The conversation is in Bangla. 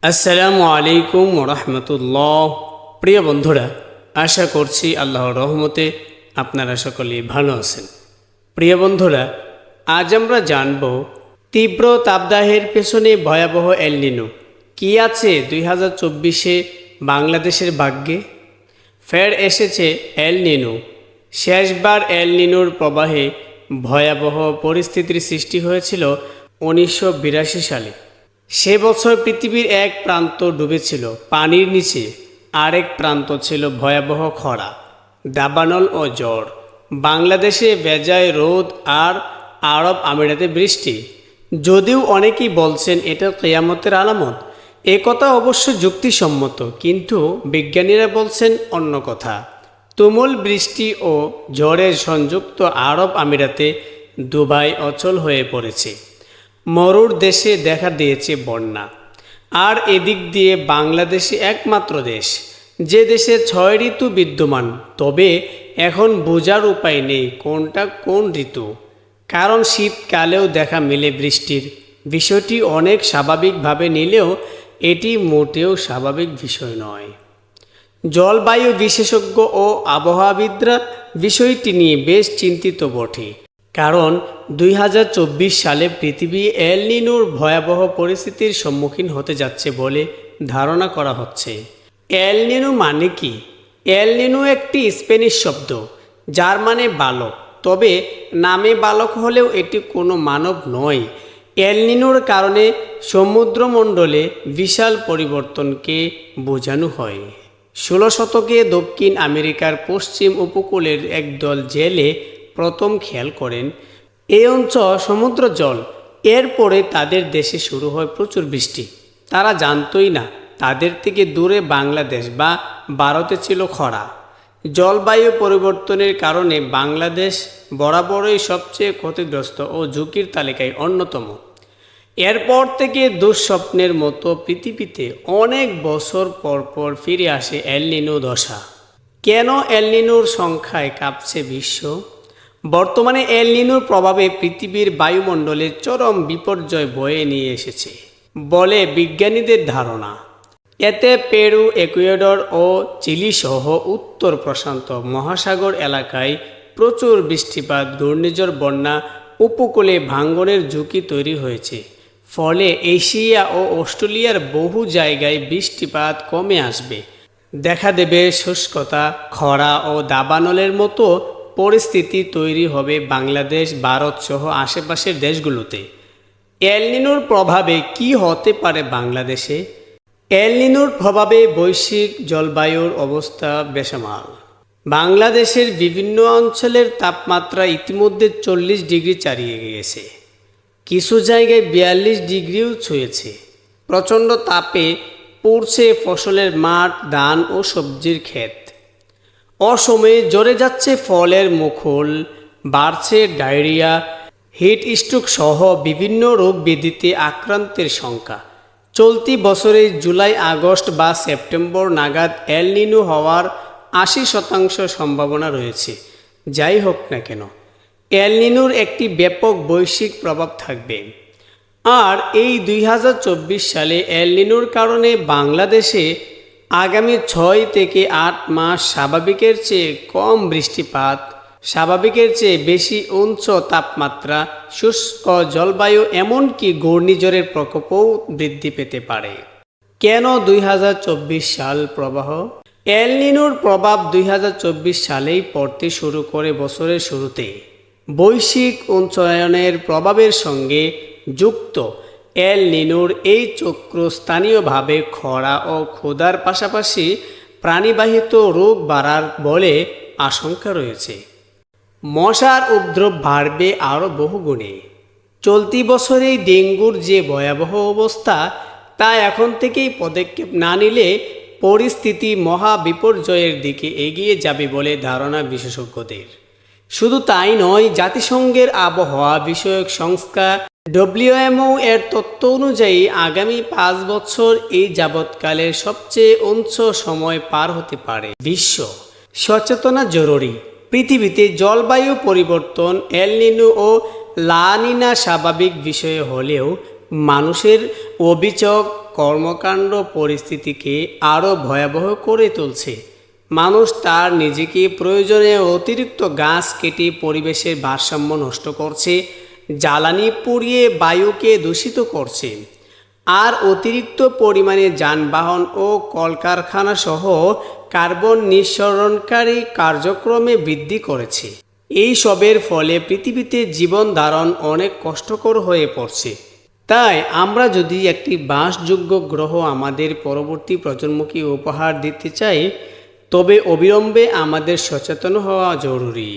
আসসালামু আলাইকুম ওরহমতুল্লাহ। প্রিয় বন্ধুরা, আশা করছি আল্লাহর রহমতে আপনারা সকলেই ভালো আছেন। প্রিয় বন্ধুরা, আজ আমরা জানব তীব্র তাপদাহের পেছনে ভয়াবহ এল নিনো কী আছে 2024-এ বাংলাদেশের ভাগ্যে। ফের এসেছে এল নিনো। শেষবার এল নিনোর প্রবাহে ভয়াবহ পরিস্থিতির সৃষ্টি হয়েছিল 1982 সালে। সে বছর পৃথিবীর এক প্রান্ত ডুবেছিল পানির নিচে, আরেক প্রান্ত ছিল ভয়াবহ খরা, দাবানল ও জ্বর। বাংলাদেশে বেজায় রোদ আর আরব আমিরাতে বৃষ্টি। যদিও অনেকেই বলছেন এটা কিয়ামতের আলামত, এ কথা অবশ্য যুক্তিসম্মত, কিন্তু বিজ্ঞানীরা বলছেন অন্য কথা। তুমুল বৃষ্টি ও ঝড়ের সংযুক্ত আরব আমিরাতে দুবাই অচল হয়ে পড়েছে। মরুর দেশে দেখা দিয়েছে বন্যা। আর এদিক দিয়ে বাংলাদেশে একমাত্র দেশ যে দেশে 6 ঋতু বিদ্যমান, তবে এখন বোঝার উপায় নেই কোনটা কোন ঋতু। কারণ শীতকালেও দেখা মেলে বৃষ্টির। বিষয়টি অনেক স্বাভাবিকভাবে নিলেও এটি মোটেও স্বাভাবিক বিষয় নয়। জলবায়ু বিশেষজ্ঞ ও আবহাওয়াবিদরা বিষয়টি নিয়ে বেশ চিন্তিত বটে। কারণ 2024 সালে পৃথিবী এল নিনোর ভয়াবহ পরিস্থিতির সম্মুখীন হতে যাচ্ছে বলে ধারণা করা হচ্ছে। এল নিনো মানে কি? এল নিনো একটি স্প্যানিশ শব্দ, যার মানে বালক। তবে নামে বালক হলেও এটি কোনো মানব নয়। এল নিনোর কারণে সমুদ্রমণ্ডলে বিশাল পরিবর্তনকে বোঝানো হয়। 16 শতকে দক্ষিণ আমেরিকার পশ্চিম উপকূলের একদল জেলে প্রথম খেয়াল করেন এই অঞ্চল সমুদ্র জল। এরপরে তাদের দেশে শুরু হয় প্রচুর বৃষ্টি। তারা জানতই না তাদের থেকে দূরে বাংলাদেশ বা ভারতে ছিল খরা। জলবায়ু পরিবর্তনের কারণে বাংলাদেশ বরাবরই সবচেয়ে ক্ষতিগ্রস্ত ও ঝুঁকির তালিকায় অন্যতম। এরপর থেকে দুঃস্বপ্নের মতো পৃথিবীতে অনেক বছর পর পর ফিরে আসে এল নিনো দশা। কেন এল নিনোর সংখ্যায় কাঁপছে বিশ্ব? বর্তমানে এল নিনোর প্রভাবে পৃথিবীর বায়ুমণ্ডলে চরম বিপর্যয় বয়ে নিয়ে এসেছে বলে বিজ্ঞানীদের ধারণা। এতে পেরু, ইকুয়েডর ও চিলি সহ উত্তর প্রশান্ত মহাসাগর এলাকায় প্রচুর বৃষ্টিপাত, ঘূর্ণিঝড়, বন্যা, উপকূলে ভাঙনের ঝুঁকি তৈরি হয়েছে। ফলে এশিয়া ও অস্ট্রেলিয়ার বহু জায়গায় বৃষ্টিপাত কমে আসবে। দেখা দেবে শুষ্কতা, খরা ও দাবানলের মতো পরিস্থিতি তৈরি হবে বাংলাদেশ, ভারত সহ আশেপাশের দেশগুলোতে। এল নিনোর প্রভাবে কি হতে পারে বাংলাদেশে? এল নিনোর প্রভাবে বৈশ্বিক জলবায়ুর অবস্থা বেসামাল। বাংলাদেশের বিভিন্ন অঞ্চলের তাপমাত্রা ইতিমধ্যে 40 ডিগ্রি ছাড়িয়ে গিয়েছে, কিছু জায়গায় 42 ডিগ্রিও ছুঁয়েছে। প্রচণ্ড তাপে পুড়ছে ফসলের মাঠ, ধান ও সবজির ক্ষেত। অসময়ে জ্বরে যাচ্ছে ফলের মুকুল, বাড়ছে ডায়রিয়া, হিট স্ট্রোক সহ বিভিন্ন রোগ ব্যাধিতে আক্রান্তের সংখ্যা। চলতি বছরে জুলাই, আগস্ট বা সেপ্টেম্বর নাগাদ এল নিনো হওয়ার 80% সম্ভাবনা রয়েছে। যাই হোক না কেন, এল নিনোর একটি ব্যাপক বৈশ্বিক প্রভাব থাকবে। আর এই 2024 সালে এল নিনোর কারণে বাংলাদেশে আগামী 6 থেকে 8 মাস স্বাভাবিকের চেয়ে কম বৃষ্টিপাত, স্বাভাবিকের চেয়ে বেশি উচ্চ তাপমাত্রা, শুষ্ক জলবায়ু, এমনকি ঘূর্ণিঝড়ের প্রকোপও বৃদ্ধি পেতে পারে। কেন 2024 সাল প্রবাহ? এল নিনোর প্রভাব 2024 সালেই পড়তে শুরু করে বছরের শুরুতে। বৈশ্বিক উষ্ণায়নের প্রভাবের সঙ্গে যুক্ত এল নিনোর এই চক্র স্থানীয়ভাবে খরা ও ক্ষুধার পাশাপাশি প্রাণীবাহিত রোগ বাড়ার বলে আশঙ্কা রয়েছে। মশার উপদ্রব বাড়বে আরও বহুগুণে। চলতি বছরেই ডেঙ্গুর যে ভয়াবহ অবস্থা, তা এখন থেকেই পদক্ষেপ না নিলে পরিস্থিতি মহা বিপর্যয়ের দিকে এগিয়ে যাবে বলে ধারণা বিশেষজ্ঞদের। শুধু তাই নয়, জাতিসংঘের আবহাওয়া বিষয়ক সংস্থা WMO এর তথ্য অনুযায়ী আগামী 5 বছর এই যাবৎকালের সবচেয়ে উচ্চ সময় পার হতে পারে। বিশ্ব সচেতনা জরুরি। পৃথিবীতে জলবায়ু পরিবর্তন, এল নিনো ও লা নিনা স্বাভাবিক বিষয় হলেও মানুষের অভিযোগ কর্মকাণ্ড পরিস্থিতিকে আরও ভয়াবহ করে তুলছে। মানুষ তার নিজেকে প্রয়োজনে অতিরিক্ত গাছ কেটে পরিবেশের ভারসাম্য নষ্ট করছে, জ্বালানি পুড়িয়ে বায়ুকে দূষিত করছে, আর অতিরিক্ত পরিমাণে যানবাহন ও কলকারখানা সহ কার্বন নিঃসরণকারী কার্যক্রমে বৃদ্ধি করেছে। এই সবের ফলে পৃথিবীতে জীবন ধারণ অনেক কষ্টকর হয়ে পড়ছে। তাই আমরা যদি একটি বাসযোগ্য গ্রহ আমাদের পরবর্তী প্রজন্মকে উপহার দিতে চাই, তবে অবিলম্বে আমাদের সচেতন হওয়া জরুরি।